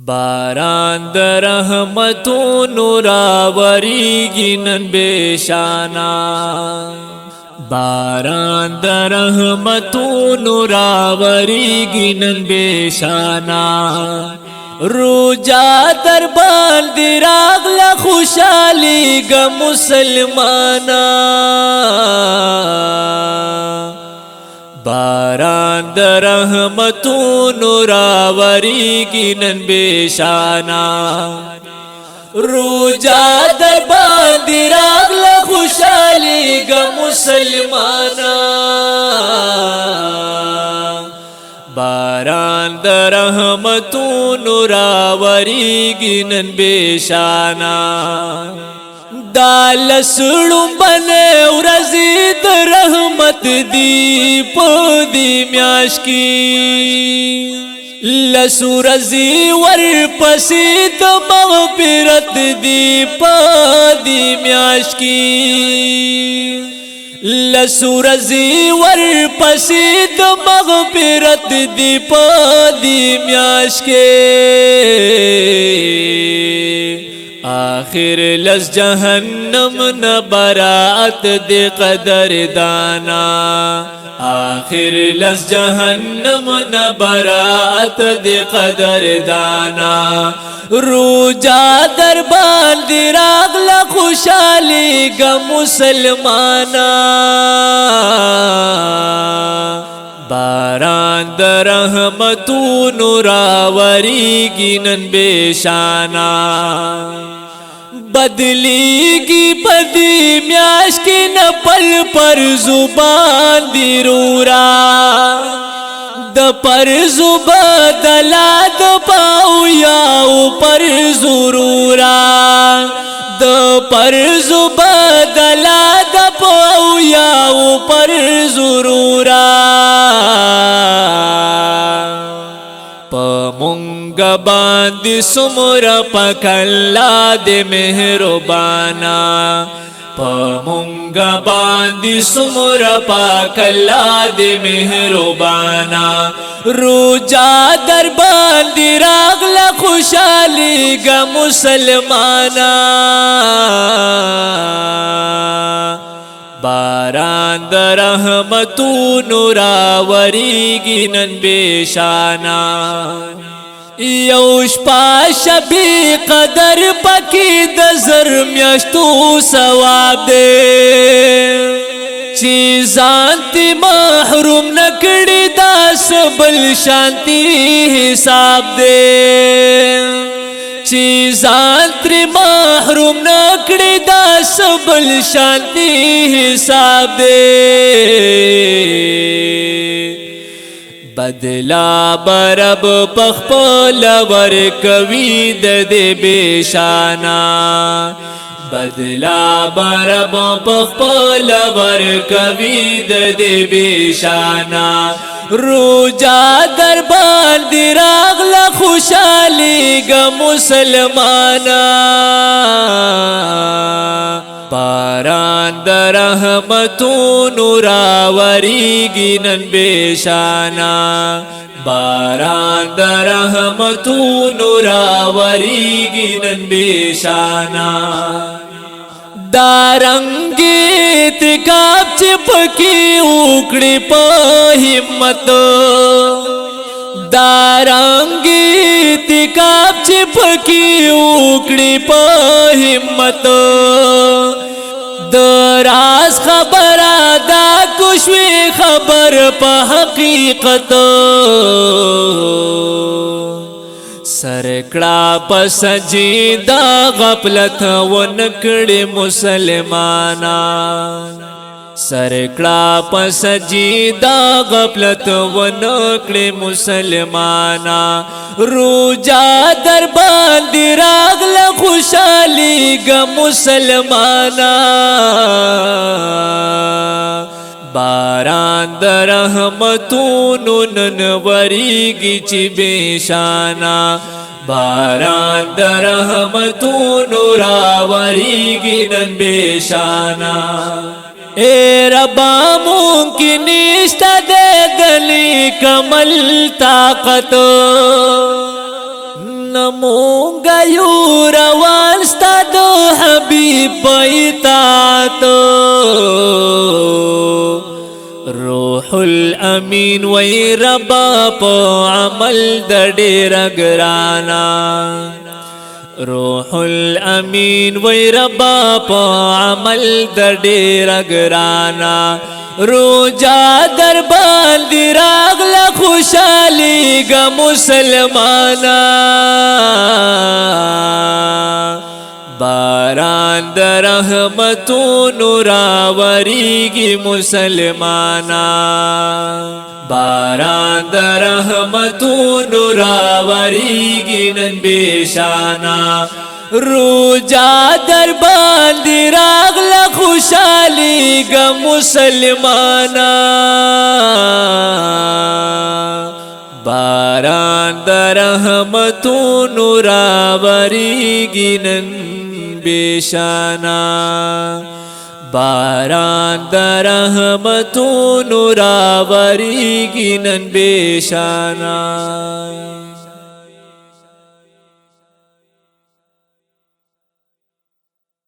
باران د رحمتونو راوریږي نن بشانا باران د رحمتونو راوریږي نن بشانا روجا در باندې راغله خوشالي ګ مسلمانا باران د رحمتونو راوریږي نن بشانا روجا در باندې راغله خوشالي ګ مسلمانا باران د رحمتونو راوریږي نن بشانا دال سړم بنه ورځي د رحمت دی په دی میاش کی لسورزی ور پسې د مغفرت دی په دی میاش کی لسورزی ور پسې د مغفرت دی په دی میاش کې آخر لس جہنم ن برات دی قدر دانا آخر لس جہنم ن برات دی قدر دانا روجا در باندې راغله خوشالي ګ مسلمانا باران د رحمتونو راوریږي نن بشانا بدلیږي پدی میاش کې نه پل پر زبان دی رورا د پر زبدلا د پاو یا پر زرورا د پر زبدلا د پاو یا پر زرورا مونږ باندې سمره پکلا دې مهربانا مونږ باندې سمره پکلا دې مهربانا روجا در باندې راغله خوشالي ګ مسلمانا باران د رحمتونو راوریږي نن بشانا یو شپه شبی قدر پکې د زر میاشتو ثواب دی چې ځان تی محروم نکړي داس بل شانتی حساب دی چې ځان تر محروم نکړي داس بل شانتی حساب دی بدلا برب پخپل ورکوي د دې بشانا بدلا برب پخپل ورکوي د دې بشانا روجا در باندې راغله خوشالي ګ مسلمانا باران د رحمتونو راوریږي نن بشانا باران د رحمتونو راوریږي نن بشانا دارنګي اعتکاف چې پکې وکړي په همت دارنګي اعتکاف چې پکې وکړي په همت دراز خبره دا کوشوي خبر په حقیقت سرکړه په سجدا غفلت ونکړي مسلمانا سرکړه په سجدا غفلت ونکړي مسلمانا روجا در باندې راغله خوشالي ګ مسلمانا باران د رحمتونو نن وریږي چې بشانا باران د رحمتونو راوریږي نن بشانا اے ربا ممکن نشتا دے دلی کمل طاقت نمونگا یو روان ستا دو حبیب پیتاتو روح الامین وی ربا پا عمل د ډیر گرانا روح الامین وی ربا پا عمل د ډیر گرانا روجا در باندې راغله خوشالي ګ مسلمانا باران در رحمتونو راوریږي مسلمانا باران در رحمتونو راوریږي نن بشانا روجا در باندې راغله خوشالي ګ مسلمانا باران در رحمتونو راوریږي نن بشانا باران در رحمتونو راوریږي نن بشانا